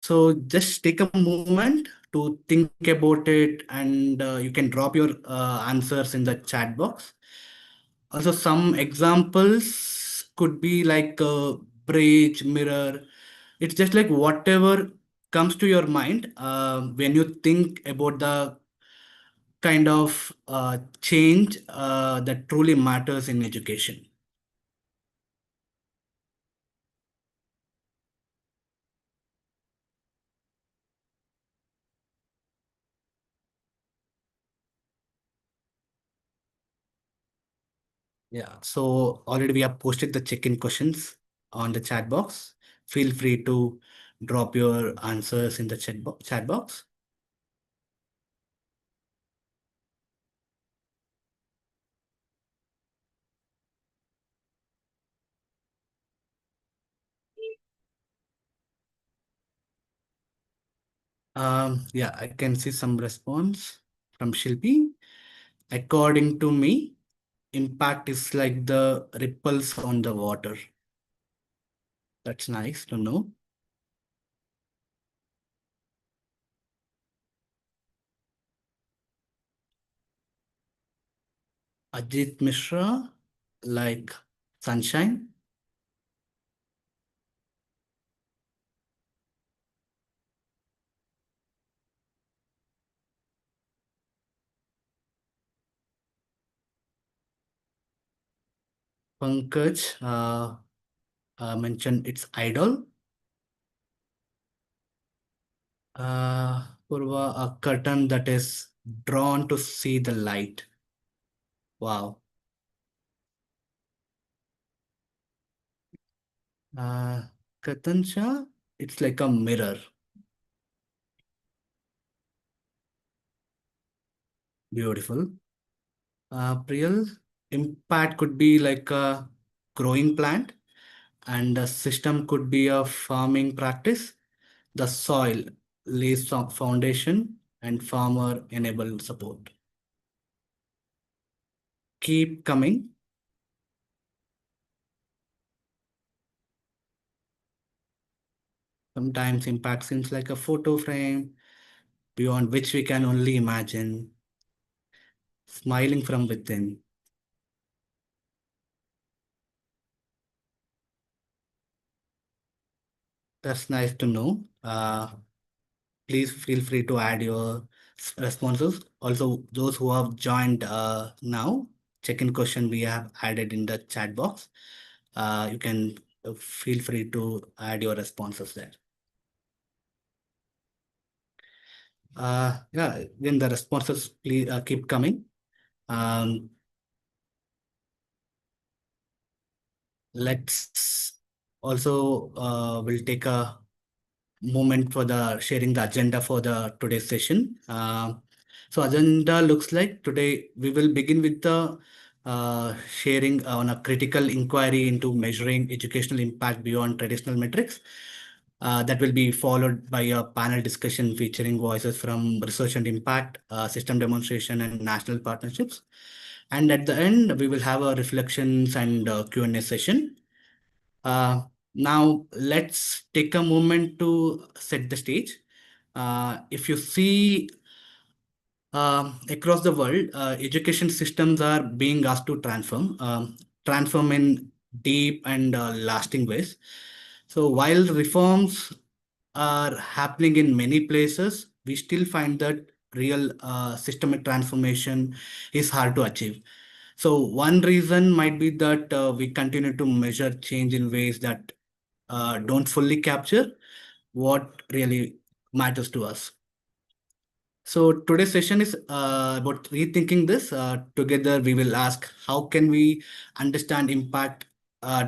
So just take a moment to think about it, and you can drop your answers in the chat box. Also, some examples could be like bridge, mirror. It's just like whatever comes to your mind when you think about the kind of change that truly matters in education. Yeah, so already we have posted the check-in questions on the chat box. Feel free to drop your answers in the chat box. Yeah, I can see some response from Shilpi. According to me, impact is like the ripples on the water. That's nice to know. Ajit Mishra, like sunshine. Pankaj mentioned its idol. Purva, a curtain that is drawn to see the light. Wow. Uh, Katansha, it's like a mirror. Beautiful. Priyal, impact could be like a growing plant, and the system could be a farming practice. The soil lays some foundation, and farmer enable support. Keep coming. Sometimes impact seems like a photo frame beyond which we can only imagine, smiling from within. That's nice to know. Please feel free to add your responses. Also, those who have joined now, check-in question we have added in the chat box. You can feel free to add your responses there. Yeah, then the responses please keep coming. Um, let's also we'll take a moment for the sharing the agenda for the today's session. So agenda looks like today we will begin with the sharing on a critical inquiry into measuring educational impact beyond traditional metrics. That will be followed by a panel discussion featuring voices from research and impact, system demonstration, and national partnerships. And at the end, we will have a reflections and Q&A session. Uh, Now, let's take a moment to set the stage. If you see across the world, education systems are being asked to transform in deep and lasting ways. So, while reforms are happening in many places, we still find that real systemic transformation is hard to achieve. So one reason might be that we continue to measure change in ways that don't fully capture what really matters to us. So today's session is about rethinking this. Together, we will ask how can we understand impact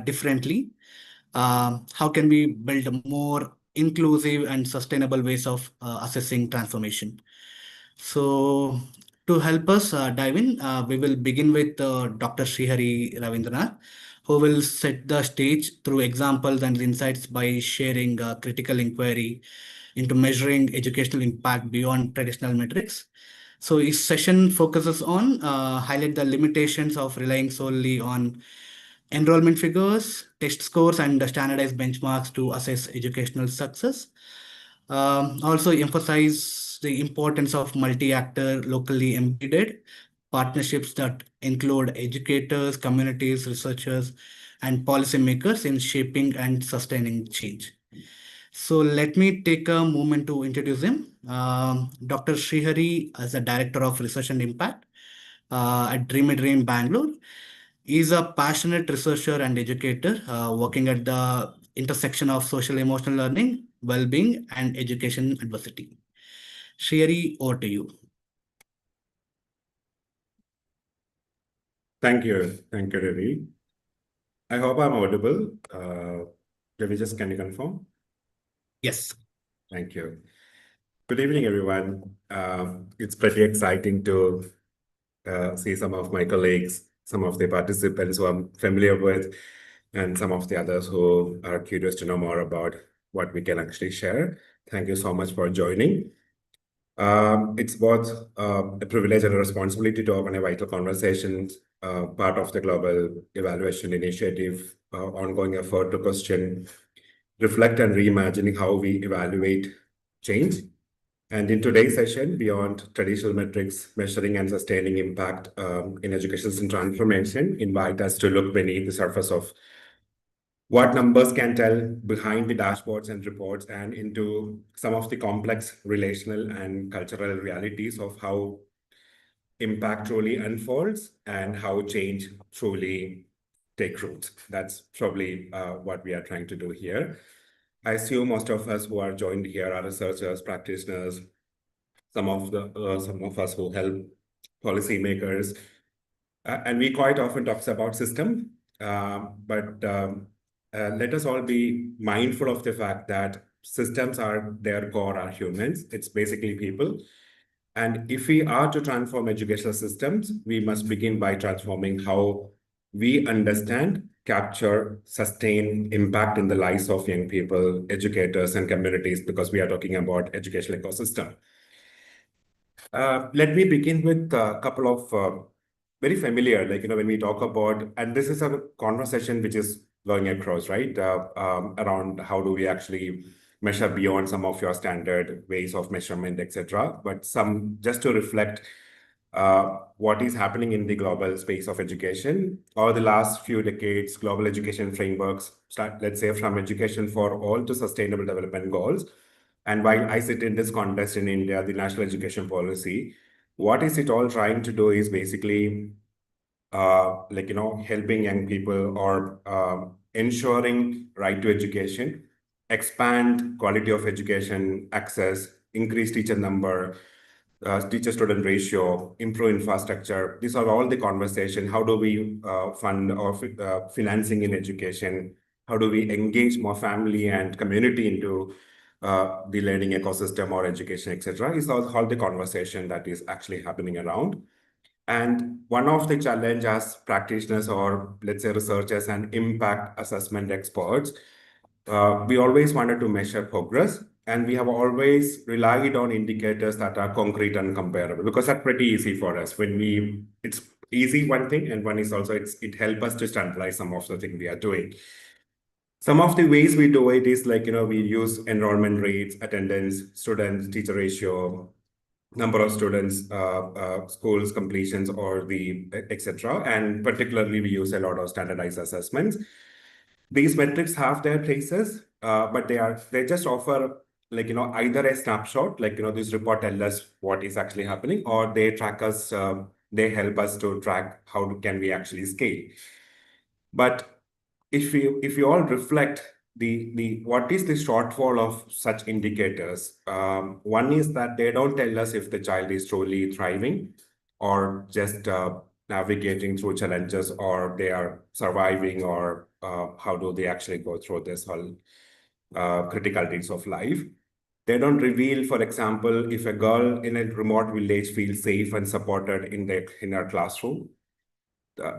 differently? How can we build more inclusive and sustainable ways of assessing transformation? So, to help us dive in, we will begin with Dr. Srihari Ravindranath, who will set the stage through examples and insights by sharing critical inquiry into measuring educational impact beyond traditional metrics. So, each session focuses on highlight the limitations of relying solely on enrollment figures, test scores, and standardized benchmarks to assess educational success. Also emphasize the importance of multi-actor, locally embedded partnerships that include educators, communities, researchers, and policymakers in shaping and sustaining change. So let me take a moment to introduce him. Dr. Srihari is the Director of Research and Impact at Dreamy Dream Bangalore. He's a passionate researcher and educator working at the intersection of social emotional learning, well-being, and education adversity. Srihari, over to you. Thank you. Thank you, Ravi. I hope I'm audible. Ravi, can you confirm? Yes. Thank you. Good evening, everyone. It's pretty exciting to see some of my colleagues, some of the participants who I'm familiar with, and some of the others who are curious to know more about what we can actually share. Thank you so much for joining. It's both a privilege and a responsibility to open a vital conversation, part of the Global Evaluation Initiative, ongoing effort to question, reflect, and reimagining how we evaluate change. And in today's session, beyond traditional metrics, measuring and sustaining impact in education and transformation, invite us to look beneath the surface of what numbers can tell behind the dashboards and reports, and into some of the complex relational and cultural realities of how impact truly unfolds and how change truly take root. That's probably what we are trying to do here. I assume most of us who are joined here are researchers, practitioners, some of us who help policymakers, and we quite often talk about system, but let us all be mindful of the fact that systems are their core are humans. It's basically people. And if we are to transform educational systems, we must begin by transforming how we understand, capture, sustain impact in the lives of young people, educators, and communities, because we are talking about educational ecosystem. Let me begin with a couple of very familiar, when we talk about, and this is a conversation which is going across, right? Around how do we actually measure beyond some of your standard ways of measurement, etc. But some, just to reflect what is happening in the global space of education. Over the last few decades, global education frameworks start, let's say, from education for all to sustainable development goals. And while I sit in this context in India, the national education policy, what is it all trying to do is basically helping young people or ensuring right to education, expand quality of education access, increase teacher number, teacher-student ratio, improve infrastructure. These are all the conversation. How do we fund or financing in education? How do we engage more family and community into the learning ecosystem or education, etc.? Is all the conversation that is actually happening around. And one of the challenge as practitioners or let's say researchers and impact assessment experts, we always wanted to measure progress, and we have always relied on indicators that are concrete and comparable, because that's pretty easy for us. It's easy, one thing, and one is also it helps us to standardize some of the things we are doing. Some of the ways we do it is we use enrollment rates, attendance, students, teacher ratio, number of students, schools completions, or the etc. And particularly, we use a lot of standardized assessments. These metrics have their places, but they just offer either a snapshot, this report tells us what is actually happening, or they track us, they help us to track how can we actually scale. But if we all reflect the what is the shortfall of such indicators, one is that they don't tell us if the child is truly thriving or just navigating through challenges, or they are surviving, or how do they actually go through this whole criticalities of life. They don't reveal, for example, if a girl in a remote village feels safe and supported in her classroom.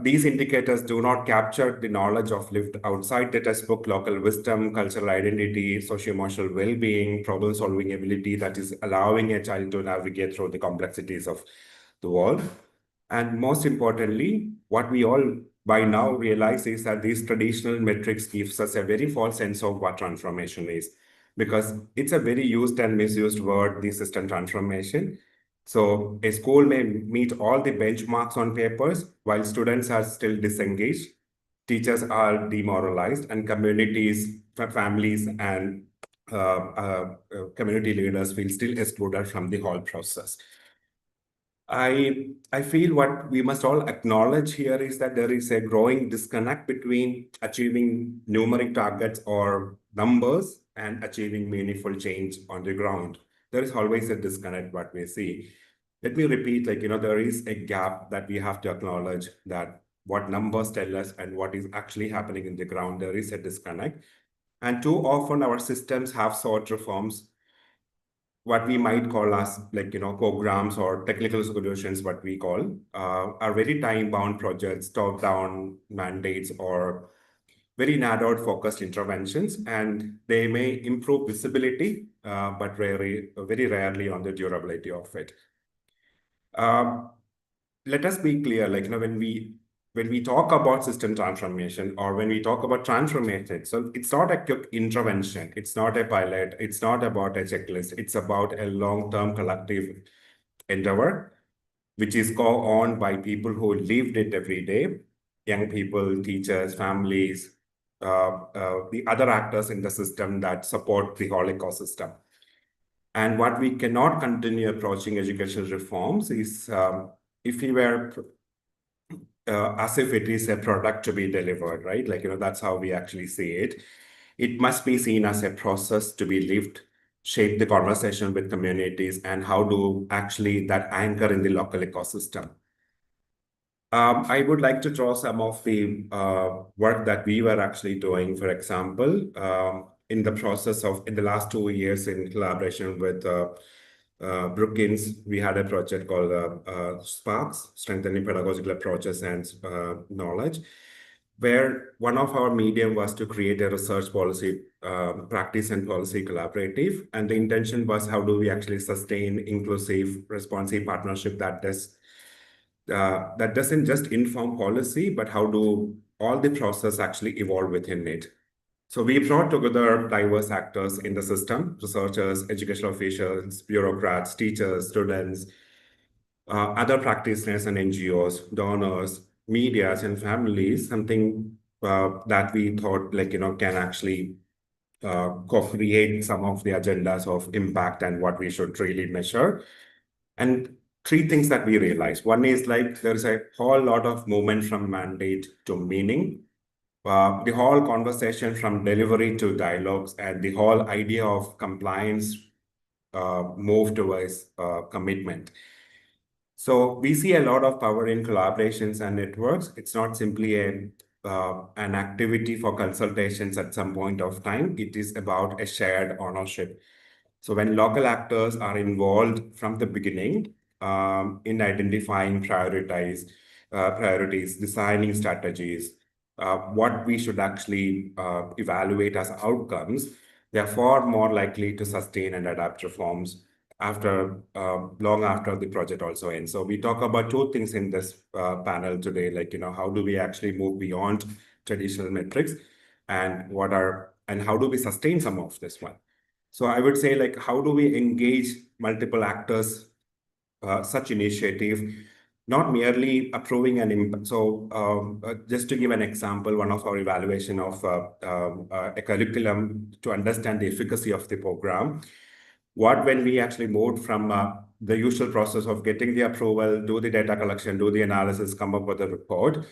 These indicators do not capture the knowledge of lived outside the textbook, local wisdom, cultural identity, socio-emotional well-being, problem-solving ability that is allowing a child to navigate through the complexities of the world. And most importantly, what we all by now realize is that these traditional metrics gives us a very false sense of what transformation is. because it's a very used and misused word, the system transformation. So a school may meet all the benchmarks on papers while students are still disengaged, teachers are demoralized, and communities, families, and community leaders feel still excluded from the whole process. I feel what we must all acknowledge here is that there is a growing disconnect between achieving numeric targets or numbers and achieving meaningful change on the ground. There is always a disconnect what we see. Let me repeat, there is a gap that we have to acknowledge, that what numbers tell us and what is actually happening in the ground, there is a disconnect. And too often our systems have sought reforms, what we might call as programs or technical solutions, what we call, are very time-bound projects, top-down mandates, or very narrowed focused interventions, and they may improve visibility, but very rarely on the durability of it. Let us be clear, when we talk about system transformation or when we talk about transformation, so it's not a quick intervention, it's not a pilot, it's not about a checklist, it's about a long-term collective endeavor, which is go on by people who lived it every day, young people, teachers, families, the other actors in the system that support the whole ecosystem. And what we cannot continue approaching educational reforms is if we were as if it is a product to be delivered, right? That's how we actually see it. It must be seen as a process to be lived, shape the conversation with communities, and how do actually that anchor in the local ecosystem. I would like to draw some of the work that we were actually doing, for example, in the last 2 years in collaboration with Brookings, we had a project called SPARKS, Strengthening Pedagogical Approaches and Knowledge, where one of our medium was to create a research policy, practice and policy collaborative. And the intention was, how do we actually sustain inclusive, responsive partnership that doesn't just inform policy, but how do all the process actually evolve within it. So we brought together diverse actors in the system: researchers, educational officials, bureaucrats, teachers, students, other practitioners and NGOs, donors, medias, and families, something that we thought can actually co-create some of the agendas of impact and what we should really measure. And 3 things that we realized. One is there's a whole lot of movement from mandate to meaning. The whole conversation from delivery to dialogues, and the whole idea of compliance move towards commitment. So we see a lot of power in collaborations and networks. It's not simply an activity for consultations at some point of time. It is about a shared ownership. So when local actors are involved from the beginning in identifying priorities, designing strategies, what we should actually evaluate as outcomes, they are far more likely to sustain and adapt reforms long after the project also ends. So we talk about 2 things in this panel today, how do we actually move beyond traditional metrics, and how do we sustain some of this one? So I would say, how do we engage multiple actors, such initiative, not merely approving an impact. So just to give an example, one of our evaluation of a curriculum to understand the efficacy of the program, when we actually moved from the usual process of getting the approval, do the data collection, do the analysis, come up with a report,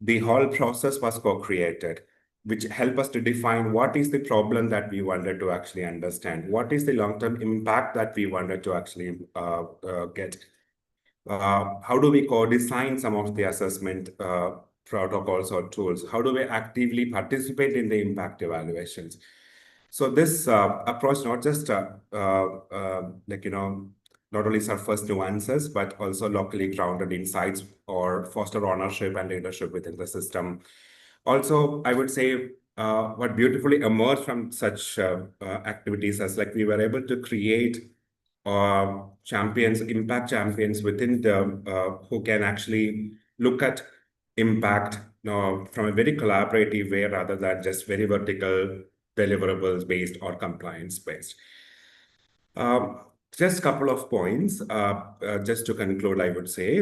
the whole process was co-created, which help us to define what is the problem that we wanted to actually understand, what is the long-term impact that we wanted to actually get. How do we co-design some of the assessment protocols or tools? How do we actively participate in the impact evaluations? So this approach not just not only surface nuances, but also locally grounded insights or foster ownership and leadership within the system. Also, I would say what beautifully emerged from such activities as we were able to create champions, impact champions within the who can actually look at impact from a very collaborative way rather than just very vertical deliverables based or compliance based. Just a couple of points. Just to conclude, I would say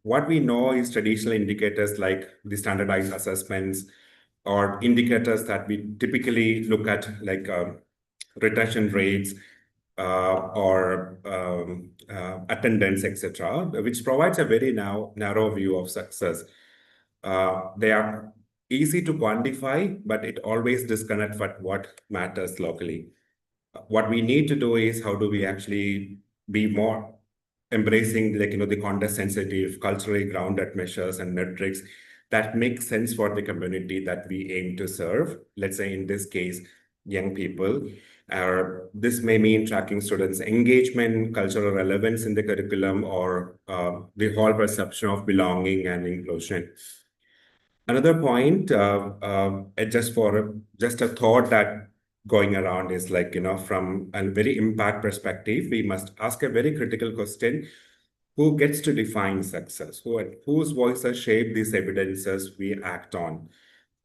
what we know is traditional indicators like the standardized assessments or indicators that we typically look at, like retention rates or attendance, etc., which provides a very narrow view of success. They are easy to quantify, but it always disconnects what matters locally. What we need to do is how do we actually be more embracing, like, the context sensitive, culturally grounded measures and metrics that make sense for the community that we aim to serve. Let's say in this case, young people. This may mean tracking students' engagement, cultural relevance in the curriculum, or the whole perception of belonging and inclusion. Another point, just a thought that going around is, like, from a very impact perspective, we must ask a very critical question: who gets to define success? Whose voices shape these evidences we act on?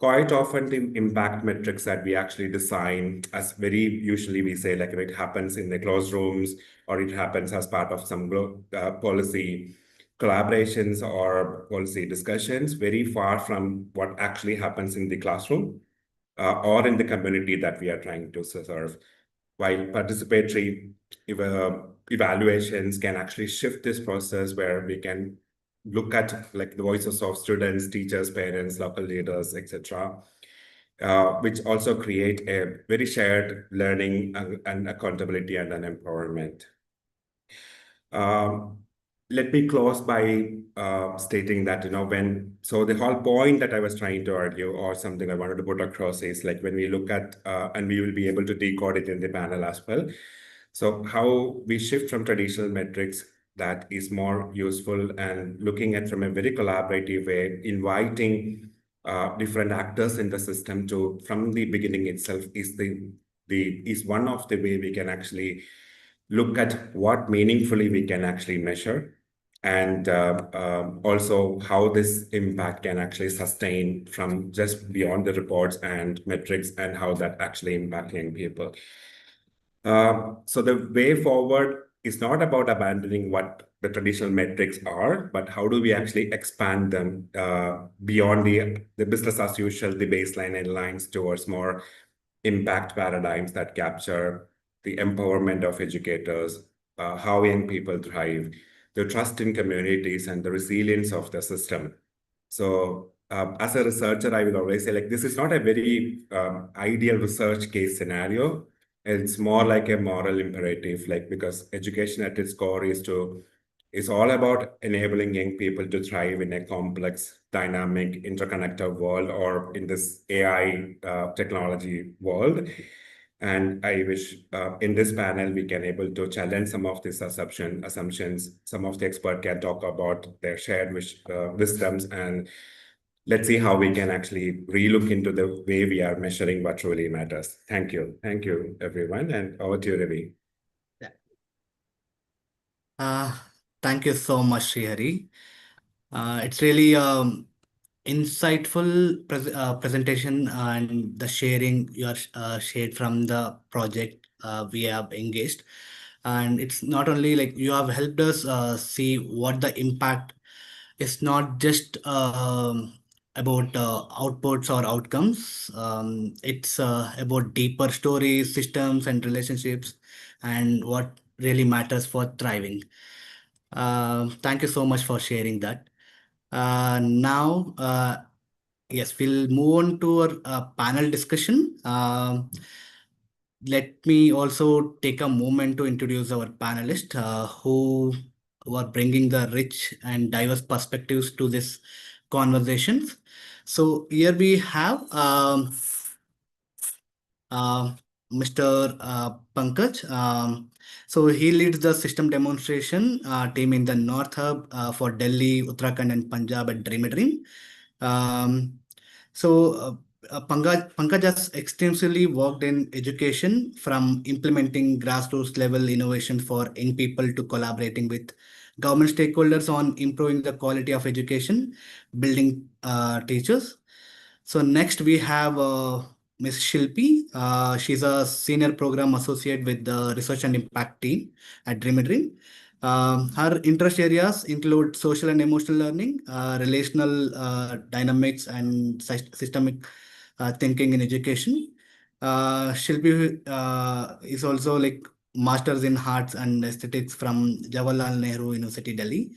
Quite often, the impact metrics that we actually design, as very usually we say, like, it happens in the classrooms or it happens as part of some policy collaborations or policy discussions, very far from what actually happens in the classroom or in the community that we are trying to serve. While participatory evaluations can actually shift this process, where we can look at, like, the voices of students, teachers, parents, local leaders, etc., which also create a very shared learning and accountability and an empowerment. Let me close by stating that, so the whole point that I was trying to argue, or something I wanted to put across, is like, when we look at, and we will be able to decode it in the panel as well. So how we shift from traditional metrics that is more useful and looking at from a very collaborative way, inviting different actors in the system to, from the beginning itself, is one of the way we can actually look at what meaningfully we can actually measure, and also how this impact can actually sustain from just beyond the reports and metrics, and how that actually impacting people. So the way forward is not about abandoning what the traditional metrics are, but how do we actually expand them beyond the business as usual, the baseline and lines, towards more impact paradigms that capture the empowerment of educators, how young people thrive, the trust in communities, and the resilience of the system. So as a researcher, I will always say, like, this is not a very ideal research case scenario. It's more like a moral imperative, like, because education at its core is all about enabling young people to thrive in a complex, dynamic, interconnected world, or in this AI technology world. And I wish in this panel we can able to challenge some of these assumptions. Some of the experts can talk about their shared wisdoms, and let's see how we can actually relook into the way we are measuring what truly matters. Thank you. Thank you, everyone. And over to you, Ravi. Thank you so much, Srihari. It's really insightful presentation, and the sharing you are shared from the project we have engaged. And it's not only like you have helped us see what the impact is, not just about outputs or outcomes. It's about deeper stories, systems, and relationships, and what really matters for thriving. Thank you so much for sharing that. Now, yes, we'll move on to our panel discussion. Let me also take a moment to introduce our panelists who are bringing the rich and diverse perspectives to this conversations. So here we have Mr. Pankaj. So he leads the system demonstration team in the North Hub for Delhi, Uttarakhand, and Punjab at Dream a Dream. Pankaj has extensively worked in education, from implementing grassroots level innovation for young people to collaborating with government stakeholders on improving the quality of education, building teachers. So next we have Ms. Shilpi. She's a senior program associate with the research and impact team at Dream a Dream. Her interest areas include social and emotional learning, relational dynamics, and systemic thinking in education. Shilpi is also like masters in arts and aesthetics from Jawaharlal Nehru University, Delhi.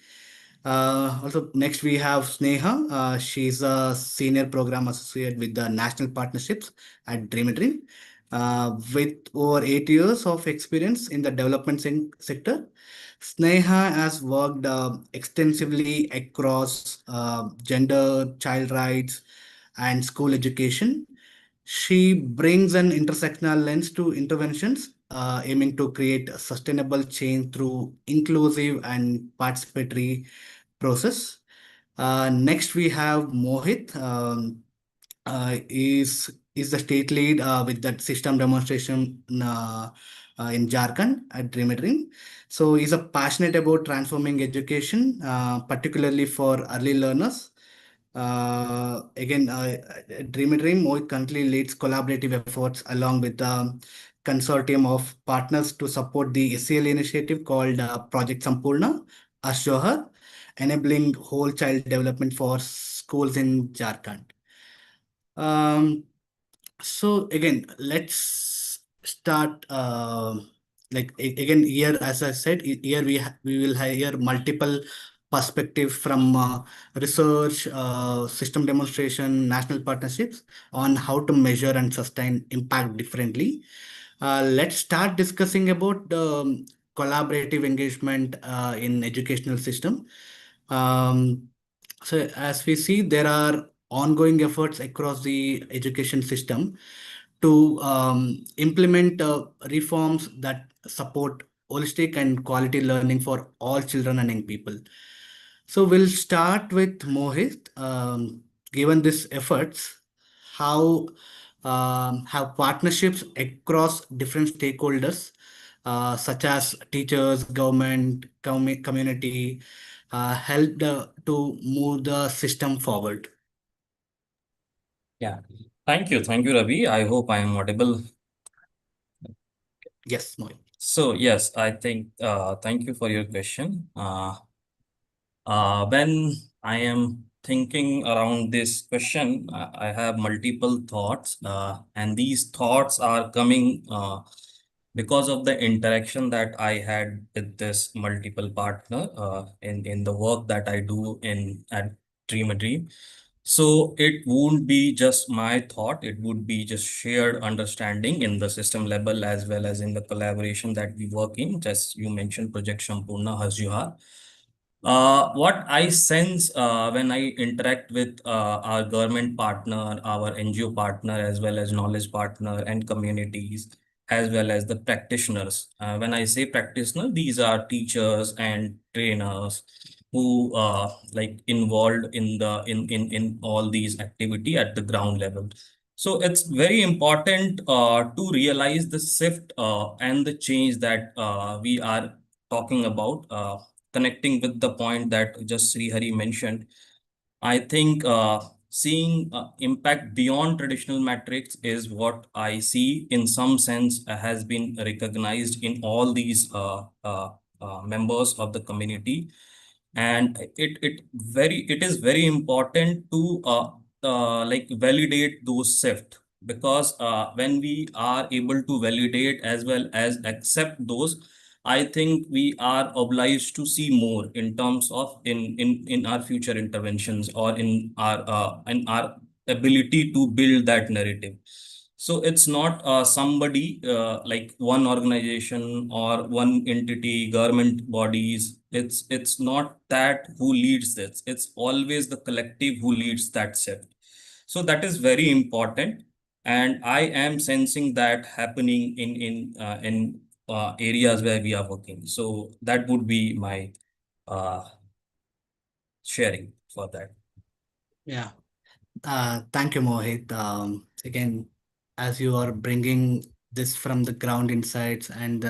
Also, next we have Sneha. She's a senior program associate with the national partnerships at Dream a Dream. With over 8 years of experience in the development sector, Sneha has worked extensively across gender, child rights, and school education. She brings an intersectional lens to interventions, aiming to create a sustainable change through inclusive and participatory process. Next, we have Mohit. Is the state lead with that system demonstration in Jharkhand at Dream a Dream. So he's a passionate about transforming education, particularly for early learners. Again, Dream a Dream Mohit currently leads collaborative efforts along with the consortium of partners to support the SCL initiative called Project Sampurna, Ashjohar, enabling whole child development for schools in Jharkhand. Um, so again, let's start. Again, here, as I said, here we will hear multiple perspectives from research, system demonstration, national partnerships on how to measure and sustain impact differently. Let's start discussing about the collaborative engagement in educational system. Um, so as we see, there are ongoing efforts across the education system to implement reforms that support holistic and quality learning for all children and young people. So we'll start with Mohit. Given these efforts, how have partnerships across different stakeholders, such as teachers, government, community, helped to move the system forward? Yeah. Thank you. Thank you, Ravi. I hope I am audible. Yes, Mohit. So, yes, I think, thank you for your question. When I am thinking around this question, I have multiple thoughts, and these thoughts are coming because of the interaction that I had with this multiple partner in the work that I do in at Dream a Dream. So it won't be just my thought, it would be just shared understanding in the system level as well as in the collaboration that we work in. Just you mentioned Project Sampurna Hasjuhar. What I sense when I interact with our government partner, our NGO partner, as well as knowledge partner and communities, as well as the practitioners. When I say practitioner, these are teachers and trainers who like involved in the in all these activity at the ground level. So it's very important to realize the shift and the change that we are talking about. Connecting with the point that just Sri Hari mentioned, I think seeing impact beyond traditional metrics is what I see in some sense has been recognized in all these members of the community. And it is very important to like validate those shift, because when we are able to validate as well as accept those, I think we are obliged to see more in terms of in our future interventions or in our ability to build that narrative. So it's not somebody like one organization or one entity, government bodies. It's not that who leads this. It's always the collective who leads that shift. So that is very important, and I am sensing that happening in areas where we are working. So that would be my uh, sharing for that. Yeah. Thank you, Mohit. Again, as you are bringing this from the ground insights and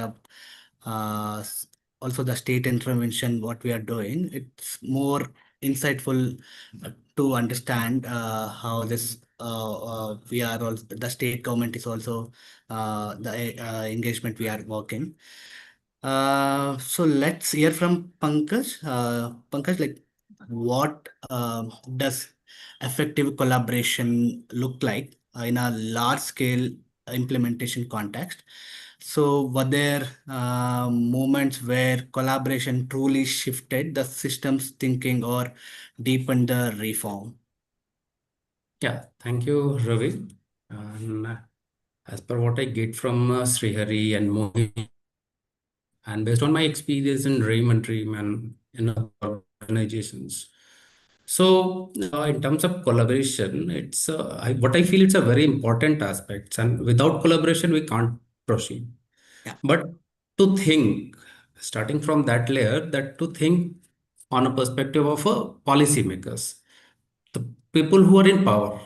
also the state intervention, what we are doing, it's more insightful to to understand how this we are also the state government is also the engagement we are working. So let's hear from Pankaj. Pankaj, like what does effective collaboration look like in a large scale implementation context? So were there moments where collaboration truly shifted the system's thinking or deepened the reform? Yeah, thank you, Ravi. And as per what I get from Srihari and Mohit, and based on my experience in Dream and in other organizations. So, in terms of collaboration, it's what I feel it's a very important aspect, and without collaboration, we can't proceed. Yeah. But to think, starting from that layer, that to think on a perspective of policymakers, the people who are in power,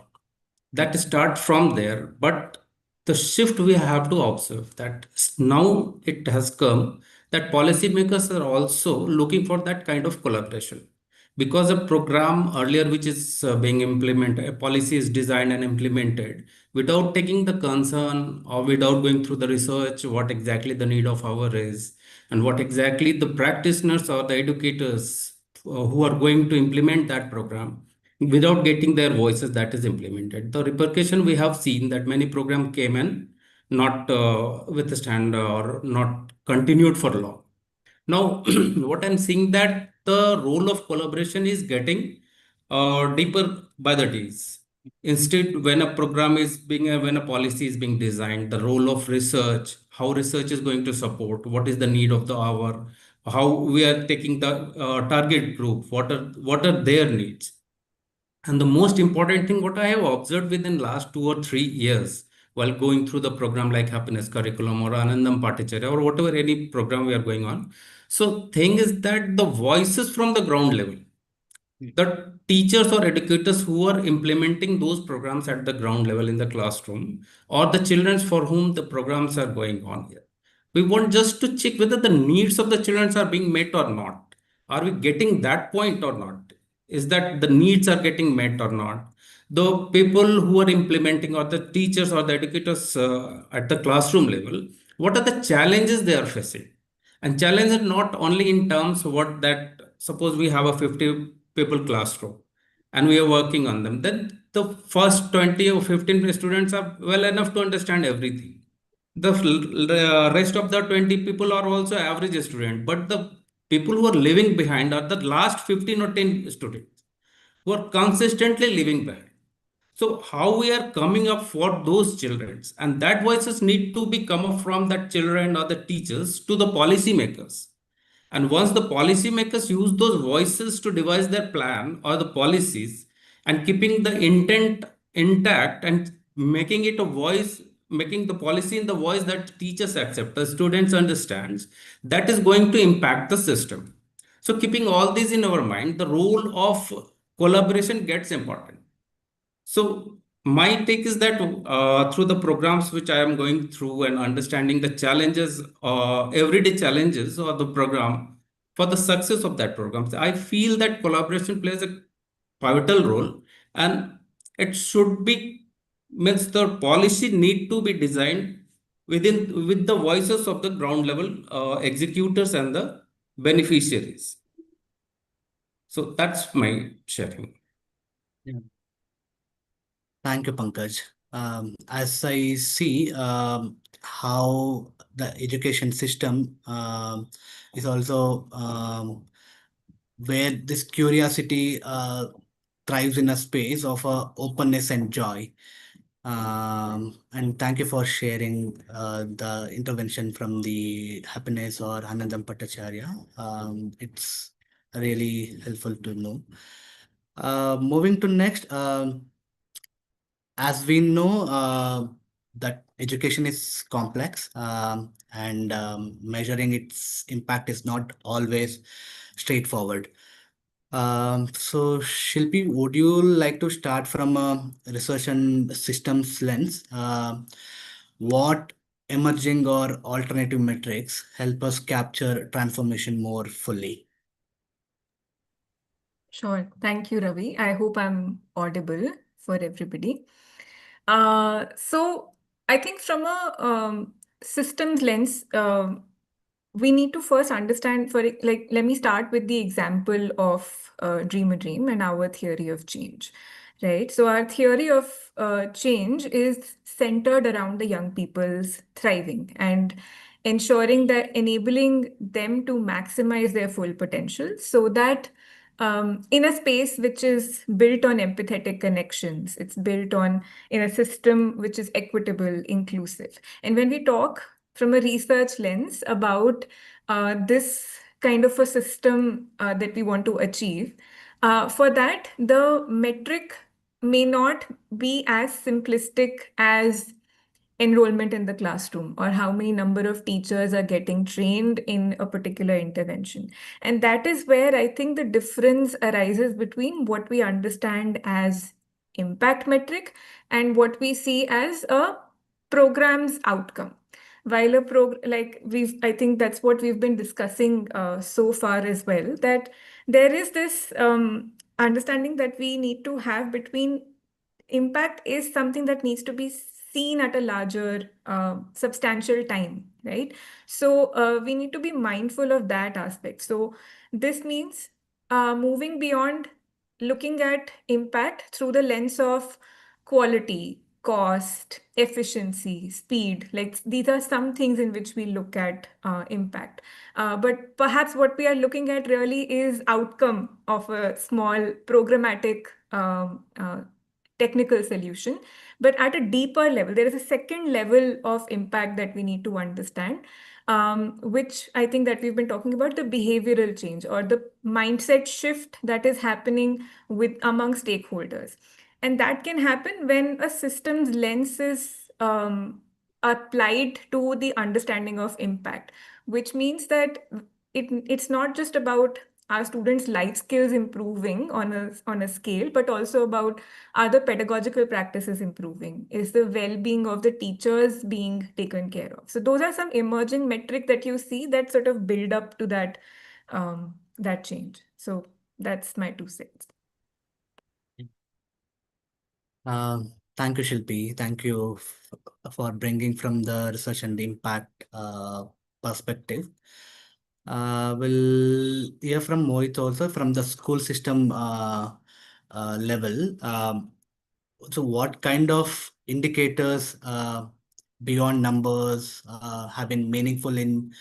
that start from there. But the shift we have to observe that now it has come that policymakers are also looking for that kind of collaboration, because a program earlier which is being implemented, a policy is designed and implemented without taking the concern or without going through the research what exactly the need of our is and what exactly the practitioners or the educators who are going to implement that program, without getting their voices that is implemented. The repercussion we have seen that many programs came and not withstand or not continued for long. Now, what I'm seeing that the role of collaboration is getting deeper by the days. Instead, when a program is being, when a policy is being designed, the role of research, how research is going to support, what is the need of the hour, how we are taking the target group, what are their needs. And the most important thing, what I have observed within last 2 or 3 years, while going through the program like Happiness Curriculum or Anandam Paticharya or whatever any program we are going on. So thing is that the voices from the ground level, the teachers or educators who are implementing those programs at the ground level in the classroom, or the children for whom the programs are going on here. We want just to check whether the needs of the children are being met or not. Are we getting that point or not? Is that the needs are getting met or not? The people who are implementing, or the teachers or the educators at the classroom level, what are the challenges they are facing? And challenges not only in terms of what that, suppose we have a 50 people classroom and we are working on them, then the first 20 or 15 students are well enough to understand everything. The rest of the 20 people are also average student, but the people who are living behind are the last 15 or 10 students who are consistently living behind. So how we are coming up for those children, and that voices need to be come up from that children or the teachers to the policymakers. And once the policymakers use those voices to devise their plan or the policies and keeping the intent intact and making it a voice, making the policy in the voice that teachers accept, the students understands, that is going to impact the system. So keeping all these in our mind, the role of collaboration gets important. So my take is that through the programs which I am going through and understanding the challenges, everyday challenges of the program for the success of that program, I feel that collaboration plays a pivotal role, and it should be, means the policy need to be designed within with the voices of the ground level executors and the beneficiaries. So that's my sharing. Yeah. Thank you, Pankaj. As I see how the education system is also where this curiosity thrives in a space of openness and joy. And thank you for sharing the intervention from the Happiness or Anandam Bhattacharya. It's really helpful to know. Moving to next, as we know that education is complex and measuring its impact is not always straightforward. So Shilpi, would you like to start from a research and systems lens? What emerging or alternative metrics help us capture transformation more fully? Sure. Thank you, Ravi. I hope I'm audible for everybody. So I think from a systems lens, we need to first understand let me start with the example of Dream a Dream and our theory of change, right? So our theory of change is centered around the young people's thriving and ensuring that enabling them to maximize their full potential so that in a space which is built on empathetic connections, it's built on in a system which is equitable, inclusive. And when we talk from a research lens about this kind of a system that we want to achieve, for that, the metric may not be as simplistic as enrollment in the classroom or how many number of teachers are getting trained in a particular intervention. And that is where I think the difference arises between what we understand as impact metric and what we see as a program's outcome. While I think that's what we've been discussing so far as well, that there is this understanding that we need to have between impact is something that needs to be seen at a larger substantial time, right? So we need to be mindful of that aspect. So this means moving beyond looking at impact through the lens of quality, cost, efficiency, speed. Like these are some things in which we look at impact. But perhaps what we are looking at really is outcome of a small programmatic technical solution. But at a deeper level, there is a second level of impact that we need to understand, which I think that we've been talking about, the behavioral change or the mindset shift that is happening with among stakeholders. And that can happen when a system's lens is applied to the understanding of impact, which means that it's not just about our students' life skills improving on a scale, but also about are the pedagogical practices improving? Is the well-being of the teachers being taken care of? So those are some emerging metrics that you see that sort of build up to that change. So that's my 2 cents. Thank you, Shilpi. Thank you for bringing from the research and impact perspective. We'll hear from Mohit also from the school system level. So what kind of indicators beyond numbers have been meaningful in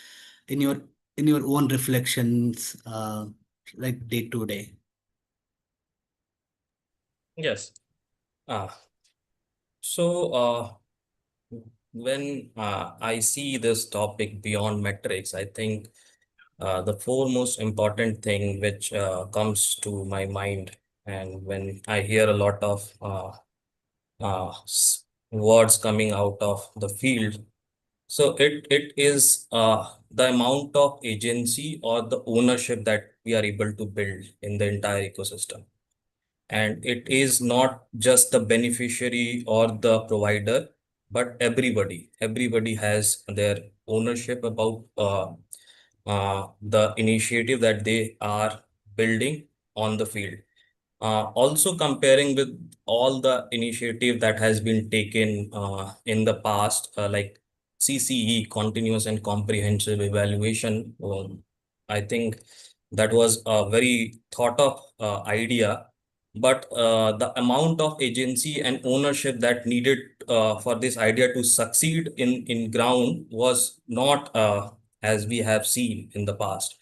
your own reflections like day to day? Yes. So when I see this topic beyond metrics, I think the foremost important thing which comes to my mind, and when I hear a lot of words coming out of the field, so it is the amount of agency or the ownership that we are able to build in the entire ecosystem. And it is not just the beneficiary or the provider, but everybody has their ownership about the initiative that they are building on the field. Also comparing with all the initiative that has been taken in the past, like CCE, continuous and comprehensive evaluation. I think that was a very thought of idea, but the amount of agency and ownership that needed for this idea to succeed in ground was not as we have seen in the past.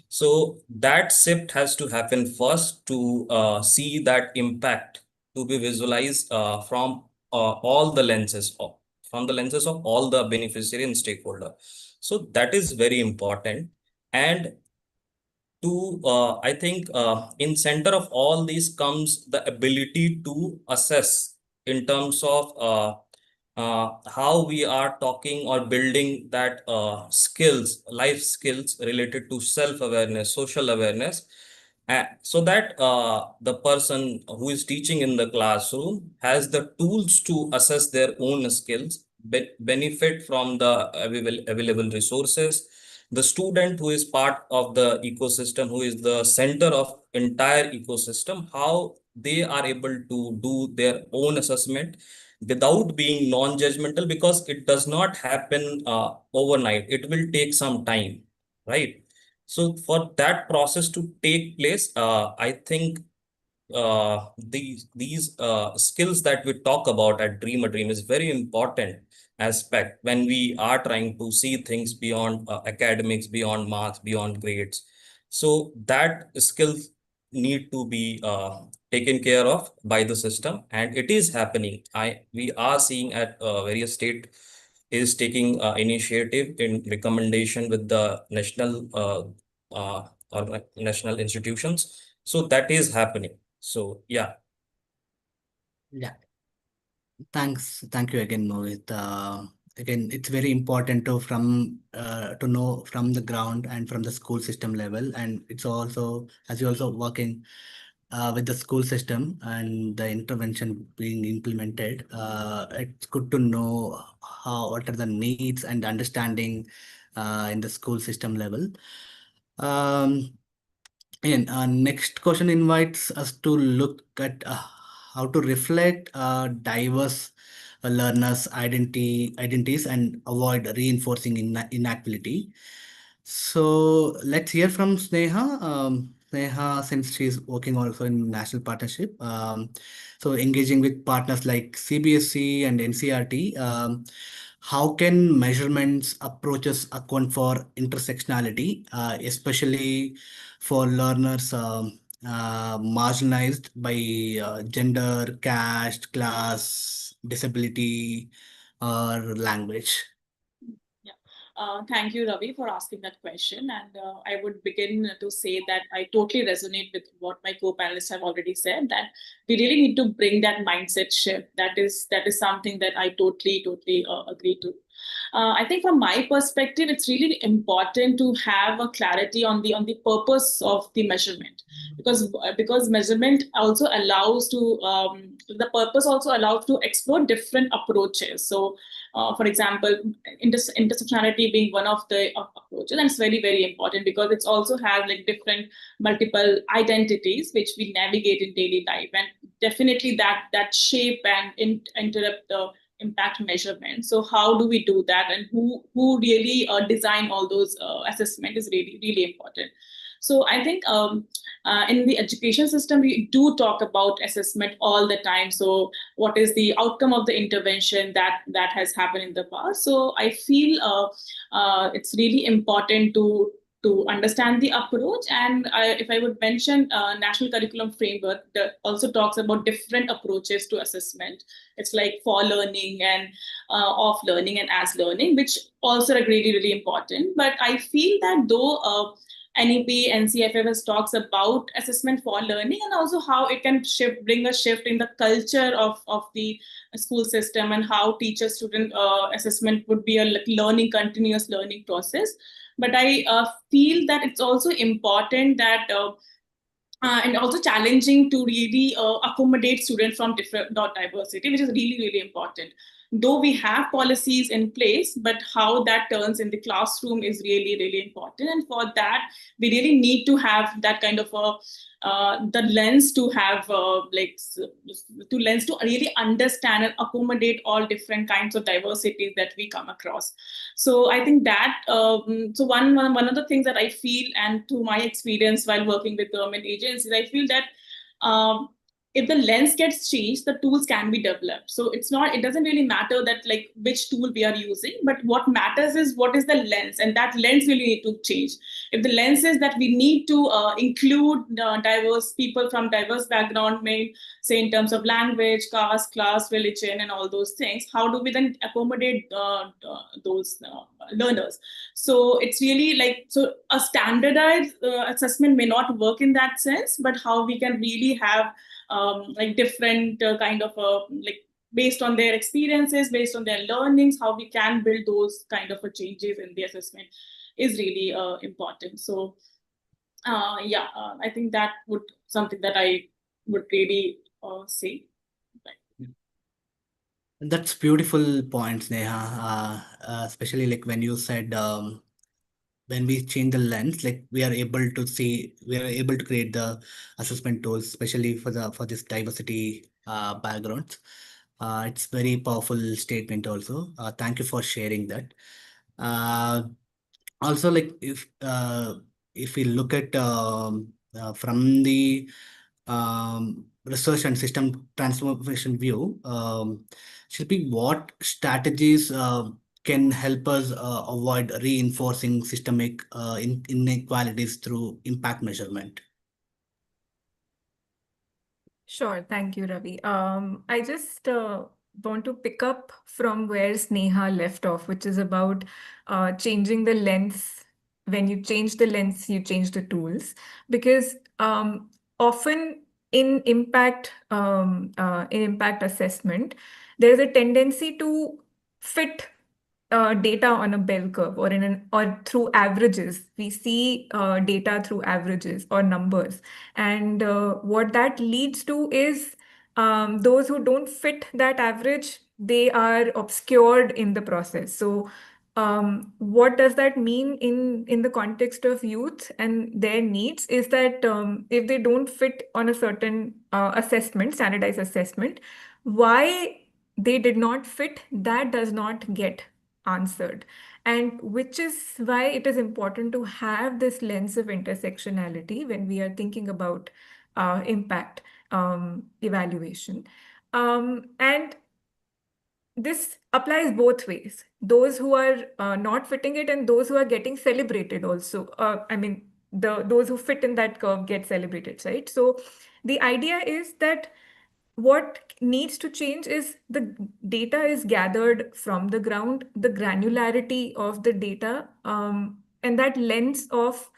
So that shift has to happen first to see that impact to be visualized from all the lenses from the lenses of all the beneficiary and stakeholder. So that is very important. And to I think in center of all these comes the ability to assess in terms of how we are talking or building that skills, life skills related to self-awareness, social awareness, so that the person who is teaching in the classroom has the tools to assess their own skills, benefit from the available resources, the student who is part of the ecosystem, who is the center of entire ecosystem, how they are able to do their own assessment without being non-judgmental, because it does not happen overnight. It will take some time, right? So for that process to take place, I think these skills that we talk about at Dream a Dream is very important aspect when we are trying to see things beyond academics, beyond marks, beyond grades. So that skills need to be taken care of by the system, and it is happening. We are seeing at various state is taking initiative in recommendation with the or national institutions. So that is happening. So yeah. Yeah. Thank you again, Mohit. Again, it's very important to know from the ground and from the school system level, and it's also, as you're also working with the school system and the intervention being implemented. It's good to know what are the needs and understanding in the school system level. Um, and next question invites us to look at how to reflect diverse learners' identities and avoid reinforcing inactivity. So let's hear from Sneha. Sneha, since she's working also in national partnership, so engaging with partners like CBSE and NCRT, how can measurements approaches account for intersectionality, especially for learners marginalized by gender, caste, class, disability, or language? Yeah. Thank you, Ravi, for asking that question. And I would begin to say that I totally resonate with what my co-panelists have already said, that we really need to bring that mindset shift. That is something that I totally agree to. I think from my perspective, it's really important to have a clarity on the purpose of the measurement, because measurement also allows to the purpose also allows to explore different approaches. So, for example, intersectionality being one of the approaches, and it's very important because it's also has like different multiple identities which we navigate in daily life, and definitely that shape and interrupt the impact measurement. So how do we do that, and who really design all those assessment is really important. So I think in the education system, we do talk about assessment all the time. So what is the outcome of the intervention that has happened in the past? So I feel it's really important to understand the approach. And if I would mention National Curriculum Framework, that also talks about different approaches to assessment. It's like for learning and off learning and as learning, which also are really important. But I feel that though NEP, NCFFS talks about assessment for learning, and also how it can bring a shift in the culture of the school system, and how teacher-student assessment would be a continuous learning process. But I feel that it's also important that and also challenging to really accommodate students from different diversity, which is really important. Though we have policies in place, but how that turns in the classroom is really important. And for that, we really need to have that kind of the lens to have lens to really understand and accommodate all different kinds of diversities that we come across. So I think that so one of the things that I feel, and to my experience while working with government agencies, I feel that if the lens gets changed, the tools can be developed. So it doesn't really matter that like which tool we are using, but what matters is what is the lens, and that lens really need to change. If the lens is that we need to include diverse people from diverse background, say in terms of language, caste, class, religion, and all those things, how do we then accommodate those learners? So it's really like, so a standardized assessment may not work in that sense, but how we can really have like different kind of like based on their experiences, based on their learnings, how we can build those kind of changes in the assessment is really important. So I think that would something that I would really say. That's beautiful points, Neha. Especially like when you said when we change the lens, like we are able to create the assessment tools, especially for this diversity backgrounds. It's very powerful statement also. Thank you for sharing that. Also, like if we look at from the research and system transformation view, Shilpi, what strategies can help us avoid reinforcing systemic inequalities through impact measurement? Sure, thank you, Ravi. I just want to pick up from where Sneha left off, which is about changing the lens. When you change the lens, you change the tools. Because often in impact assessment, there's a tendency to fit data on a bell curve or through averages. We see data through averages or numbers, and what that leads to is those who don't fit that average, they are obscured in the process. So what does that mean in the context of youth and their needs is that if they don't fit on a certain standardized assessment, why they did not fit, that does not get answered. And which is why it is important to have this lens of intersectionality when we are thinking about impact evaluation. And this applies both ways. Those who are not fitting it and those who are getting celebrated also. I mean, those who fit in that curve get celebrated, right? So the idea is that what needs to change is the data is gathered from the ground, the granularity of the data, and that lens of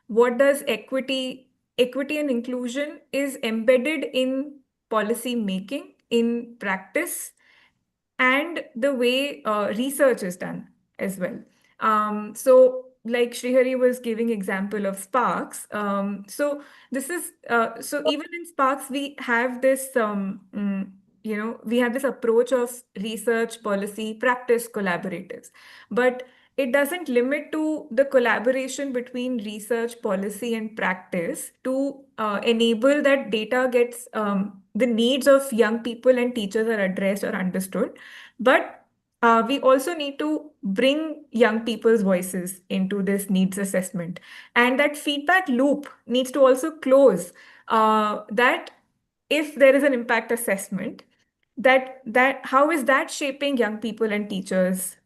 what does equity and inclusion is embedded in policy making, in practice, and the way research is done as well. So like Srihari was giving example of Sparks. So this is so even in Sparks we have this we have this approach of research, policy, practice, collaboratives, but it doesn't limit to the collaboration between research, policy, and practice to enable that data gets the needs of young people and teachers are addressed or understood. But we also need to bring young people's voices into this needs assessment. And that feedback loop needs to also close that if there is an impact assessment, that how is that shaping young people and teachers'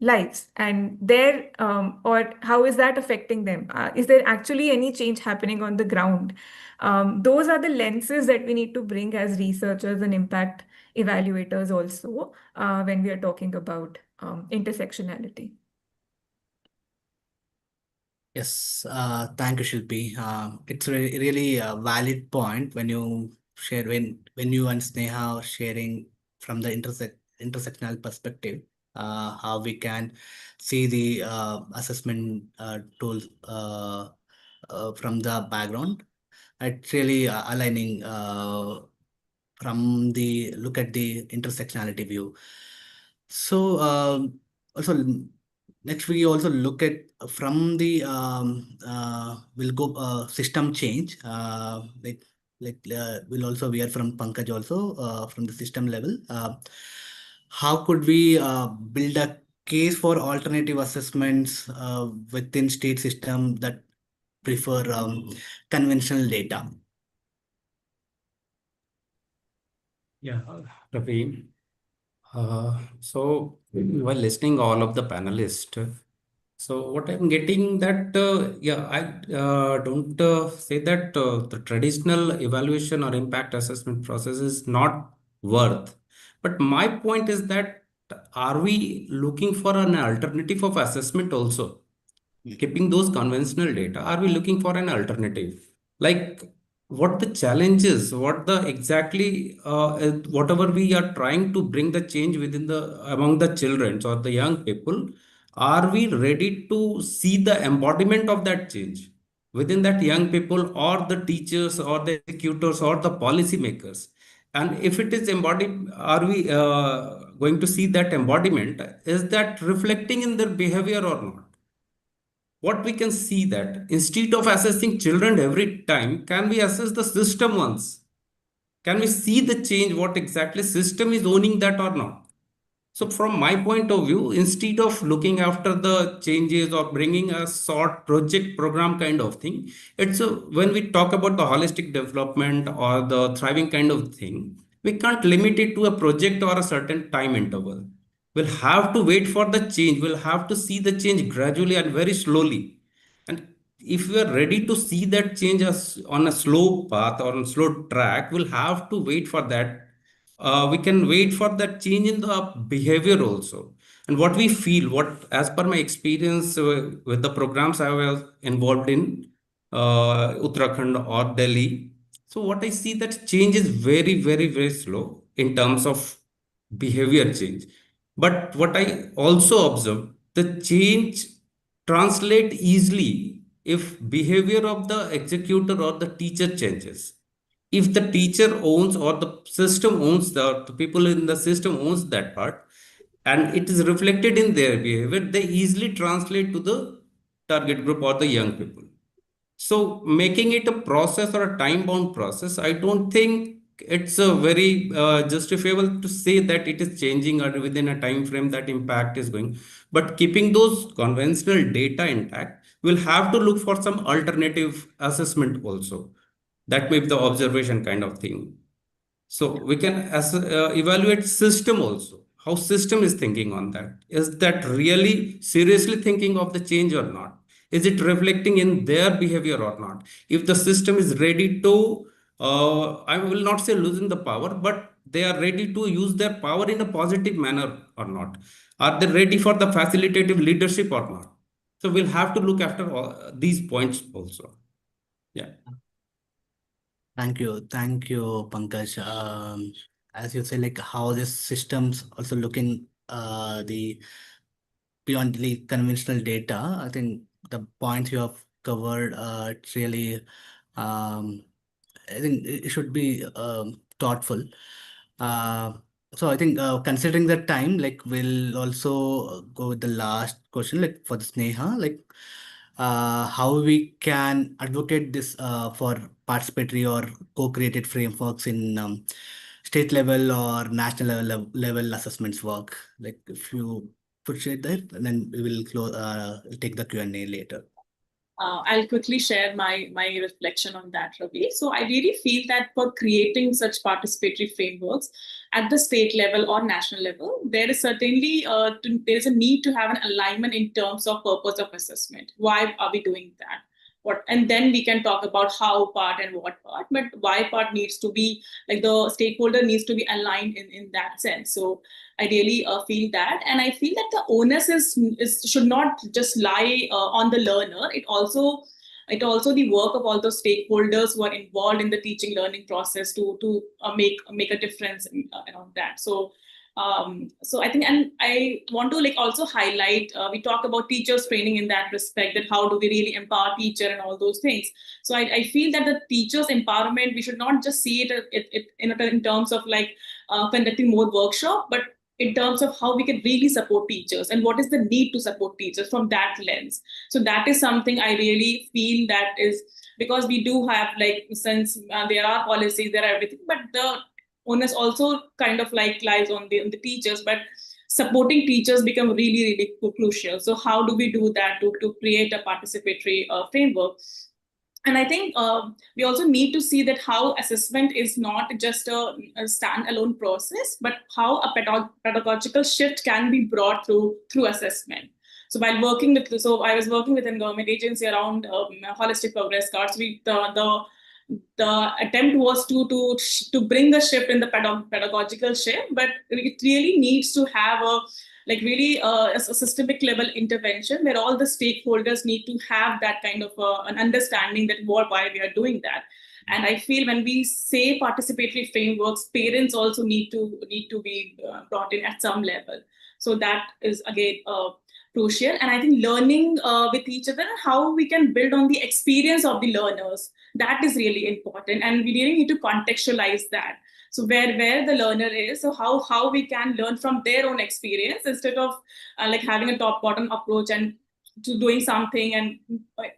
lives and their or how is that affecting them? Is there actually any change happening on the ground? Those are the lenses that we need to bring as researchers and impact evaluators also when we are talking about intersectionality. Yes, thank you, Shilpi. It's really a valid point when you share when you and Sneha are sharing from the intersectional perspective, how we can see the assessment tools from the background. It's really aligning from the look at the intersectionality view. So also next we also look at from the we'll go system change we'll also hear from Pankaj also from the system level. How could we build a case for alternative assessments within state system that prefer conventional data? Yeah, Ravi. So while listening all of the panelists, so what I'm getting that I don't say that the traditional evaluation or impact assessment process is not worth. But my point is that are we looking for an alternative of assessment also? Keeping those conventional data, are we looking for an alternative? Like what the challenges, what the exactly whatever we are trying to bring the change within the among the children or the young people, are we ready to see the embodiment of that change within that young people or the teachers or the executors or the policymakers? And if it is embodied, are we going to see that embodiment? Is that reflecting in their behavior or not? what we can see that instead of assessing children every time, can we assess the system once? Can we see the change, what exactly system is owning that or not? So from my point of view, instead of looking after the changes or bringing a short project program kind of thing, when we talk about the holistic development or the thriving kind of thing, we can't limit it to a project or a certain time interval. We'll have to wait for the change. We'll have to see the change gradually and very slowly. And if we are ready to see that change as on a slow path or on a slow track, we'll have to wait for that. We can wait for that change in the behavior also. And what we feel, what as per my experience with the programs I was involved in, Uttarakhand or Delhi. So what I see that change is very, very, very slow in terms of behavior change. But what I also observed, the change translate easily if behavior of the executor or the teacher changes. If the teacher owns or the system owns the people in the system owns that part, and it is reflected in their behavior, they easily translate to the target group or the young people. So making it a process or a time bound process, I don't think it's a very justifiable to say that it is changing or within a time frame that impact is going. But keeping those conventional data intact, we'll have to look for some alternative assessment also. That may be the observation kind of thing. So we can evaluate system also. How system is thinking on that? Is that really seriously thinking of the change or not? Is it reflecting in their behavior or not? If the system is ready to, I will not say losing the power, but they are ready to use their power in a positive manner or not? Are they ready for the facilitative leadership or not? So we'll have to look after all these points also. Yeah. Thank you, Pankaj. As you say, like how this systems also looking the beyond the conventional data. I think the points you have covered, it's really, I think it should be thoughtful. So I think considering the time, like we'll also go with the last question, like for the Sneha, like how we can advocate this for participatory or co-created frameworks in state level or national level assessments work. Like if you could share that, and then we will close, take the Q&A later. I'll quickly share my reflection on that, Ravi. So I really feel that for creating such participatory frameworks at the state level or national level, there is certainly there is a need to have an alignment in terms of purpose of assessment. Why are we doing that? And then we can talk about how part and what part, but why part needs to be, like, the stakeholder needs to be aligned in that sense. So I really feel that, and I feel that the onus should not just lie on the learner. It also the work of all those stakeholders who are involved in the teaching learning process to make a difference around that. So I think, and I want to also highlight, we talk about teachers training in that respect, that how do we really empower teacher and all those things. So I feel that the teachers empowerment, we should not just see it in terms of conducting more workshop, but in terms of how we can really support teachers and what is the need to support teachers from that lens. So that is something I really feel that is, because we do have, since there are policies, there are everything, but the onus also kind of lies on the teachers, but supporting teachers become really, really crucial. So how do we do that to create a participatory framework? And I think we also need to see that how assessment is not just a standalone process, but how a pedagogical shift can be brought through assessment. So while working with, I was working with a government agency around holistic progress cards. The attempt was to bring the shift in the pedagogical shift, but it really needs to have a systemic level intervention where all the stakeholders need to have that kind of an understanding that why we are doing that. And I feel when we say participatory frameworks, parents also need to be brought in at some level. So that is again crucial. And I think learning with each other, how we can build on the experience of the learners, that is really important. And we really need to contextualize that. So where the learner is, so how we can learn from their own experience instead of having a top-bottom approach and to doing something and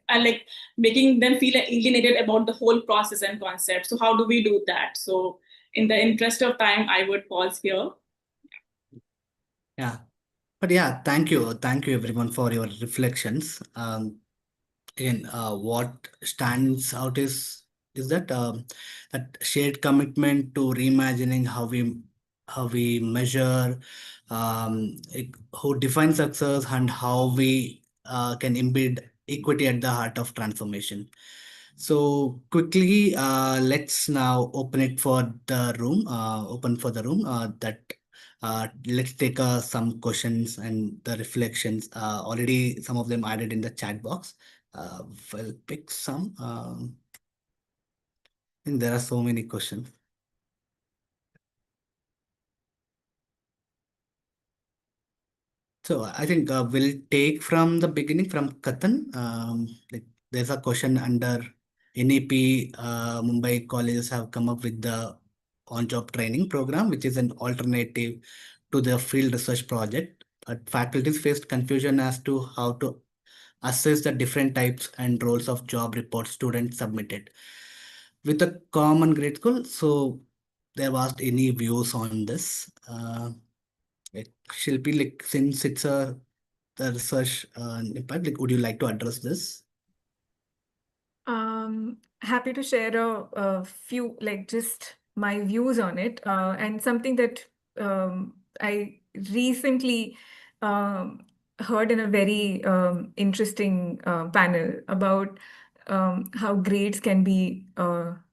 like making them feel alienated about the whole process and concept. So how do we do that? So in the interest of time, I would pause here. Yeah. But yeah, thank you. Thank you everyone for your reflections. Again, what stands out is that that shared commitment to reimagining how we measure, who define success, and how we can embed equity at the heart of transformation. So quickly, let's now open it for the room. Open for the room. Let's take some questions and the reflections. Already some of them added in the chat box. We'll pick some. And there are so many questions. So I think we'll take from the beginning from Katan. Like there's a question under NAP. Mumbai colleges have come up with the on-job training program, which is an alternative to the field research project. But faculties faced confusion as to how to assess the different types and roles of job reports students submitted with a common grade school. So they've asked any views on this. Shilpi, like since it's the research impact, like would you like to address this? Happy to share a few, like just my views on it, and something that I recently heard in a very interesting panel about how grades can be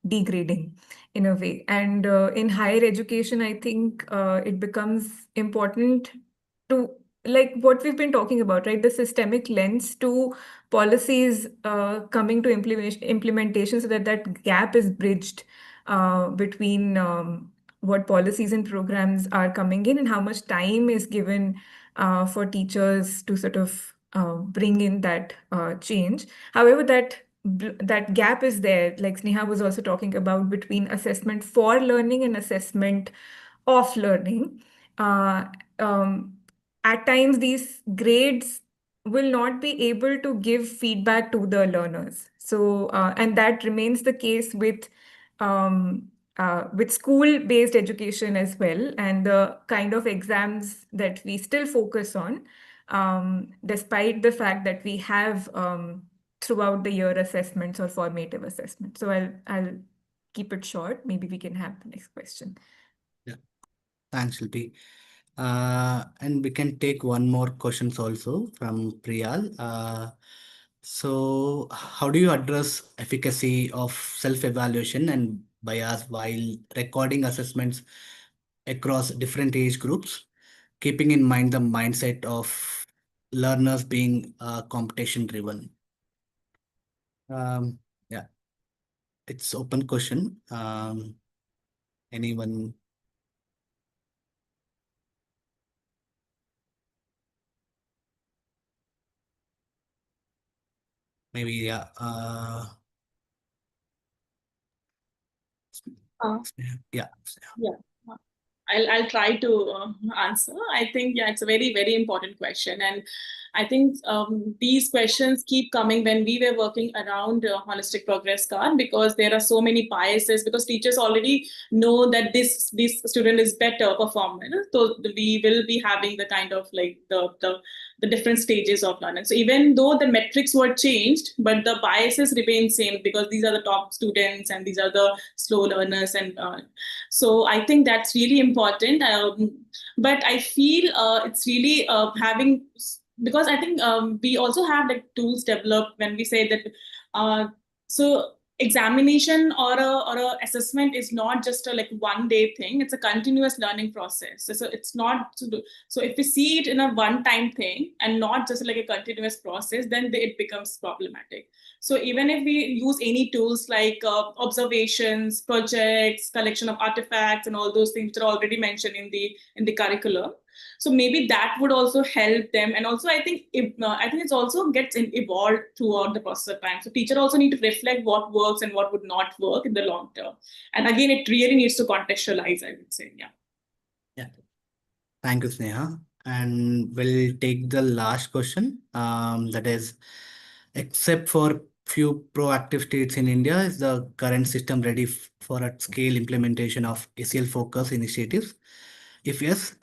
degrading in a way. And in higher education, I think it becomes important to, like what we've been talking about, right? The systemic lens to policies coming to implementation, so that that gap is bridged between what policies and programs are coming in and how much time is given for teachers to sort of bring in that change. However, that gap is there, like Sneha was also talking about, between assessment for learning and assessment of learning. At times, these grades will not be able to give feedback to the learners. So, and that remains the case with school-based education as well, and the kind of exams that we still focus on, despite the fact that we have throughout the year assessments or formative assessments. So I'll keep it short. Maybe we can have the next question. Yeah, thanks, Shilpi. And we can take one more questions also from Priyal. So how do you address efficacy of self-evaluation and bias while recording assessments across different age groups, keeping in mind the mindset of learners being competition driven? Yeah, it's open question. Anyone? Maybe, yeah. Yeah. Yeah. I'll try to answer. I think, yeah, it's a very, very important question. And I think these questions keep coming when we were working around Holistic Progress Card, because there are so many biases, because teachers already know that this student is better performer. So we will be having the kind of like the different stages of learning. So even though the metrics were changed, but the biases remain same, because these are the top students and these are the slow learners. And so I think that's really important. But I feel it's really having, because I think we also have like tools developed when we say that. So examination or a assessment is not just a like one day thing. It's a continuous learning process. So it's not so if we see it in a one time thing and not just like a continuous process, then it becomes problematic. So even if we use any tools like observations, projects, collection of artifacts, and all those things that are already mentioned in the curriculum, so maybe that would also help them. And also, I think it's also gets evolved throughout the process of time. So teacher also need to reflect what works and what would not work in the long term. And again, it really needs to contextualize, I would say. Yeah. Yeah. Thank you, Sneha. and we'll take the last question. That is, except for few proactive states in India, is the current system ready for a scale implementation of ACL focus initiatives? If yes,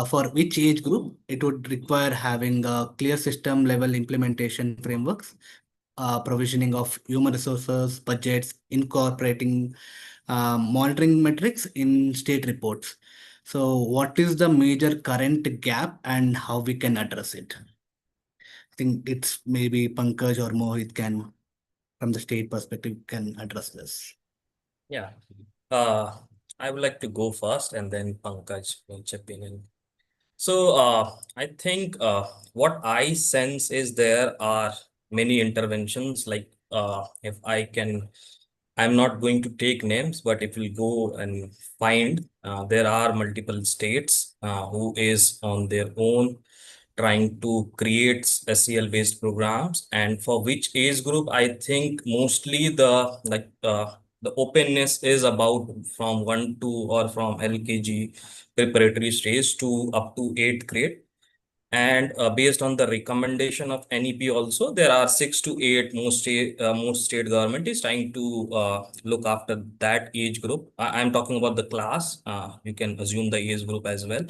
for which age group it would require having a clear system level implementation frameworks, provisioning of human resources, budgets, incorporating monitoring metrics in state reports. So what is the major current gap and how we can address it? I think it's maybe Pankaj or Mohit can, from the state perspective, can address this. Yeah. I would like to go first and then Pankaj will chip in. So I think what I sense is there are many interventions. Like if I can, I'm not going to take names, but if we go and find, there are multiple states who is on their own trying to create SEL based programs, and for which age group I think mostly the openness is about from 1 to or from LKG preparatory stage to up to 8th grade. And based on the recommendation of NEP also, there are 6 to 8 most state government is trying to look after that age group. I'm talking about the class. You can assume the age group as well.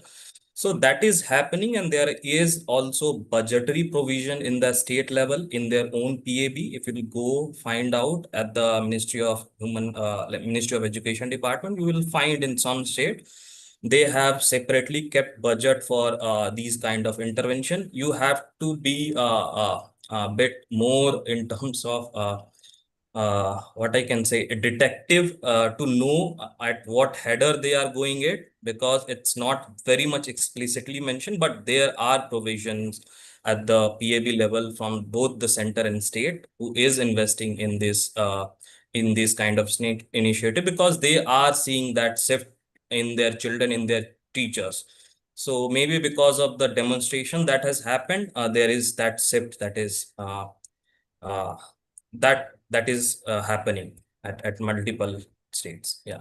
So that is happening, and there is also budgetary provision in the state level in their own PAB. If you go find out at the Ministry of Ministry of Education department, you will find in some state they have separately kept budget for these kind of intervention. You have to be a bit more in terms of what I can say, a detective to know at what header they are going it, because it's not very much explicitly mentioned, but there are provisions at the PAB level from both the center and state who is investing in this kind of snake initiative, because they are seeing that shift in their children, in their teachers. So maybe because of the demonstration that has happened, there is that shift that is uh, that is happening at multiple states. Yeah.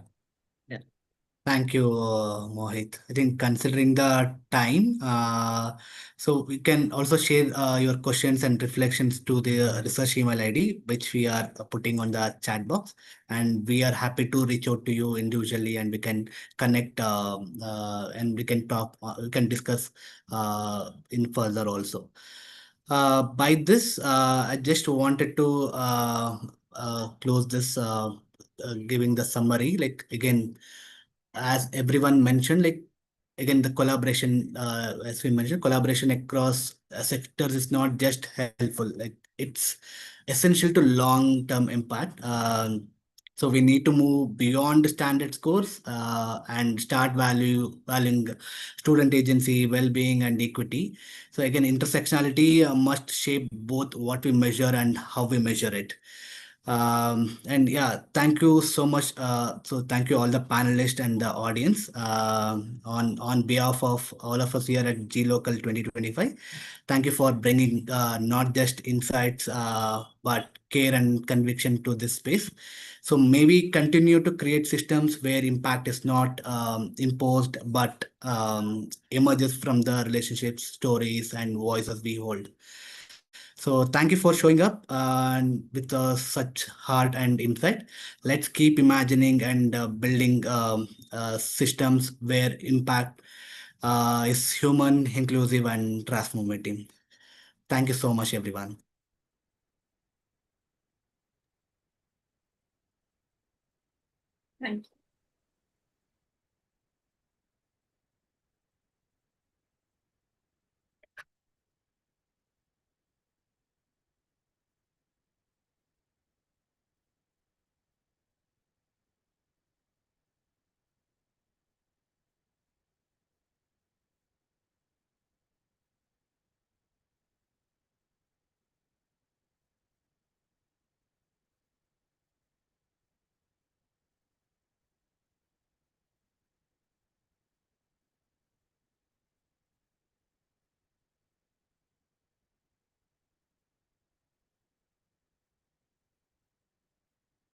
Thank you, Mohit. I think considering the time, so we can also share your questions and reflections to the research email ID, which we are putting on the chat box. And we are happy to reach out to you individually, and we can connect and we can talk, we can discuss in further also. By this, I just wanted to close this, giving the summary. Like again, as everyone mentioned, like again, the collaboration, as we mentioned, collaboration across sectors is not just helpful, like it's essential to long-term impact. So we need to move beyond the standard scores and start valuing student agency, well-being, and equity. So again, intersectionality must shape both what we measure and how we measure it. And yeah, thank you so much. So thank you all the panelists and the audience on behalf of all of us here at GLocal 2025. Thank you for bringing not just insights but care and conviction to this space. So maybe continue to create systems where impact is not imposed but emerges from the relationships, stories, and voices we hold. So thank you for showing up and with such heart and insight. Let's keep imagining and building systems where impact is human, inclusive, and transformative. Thank you so much, everyone. Thank you.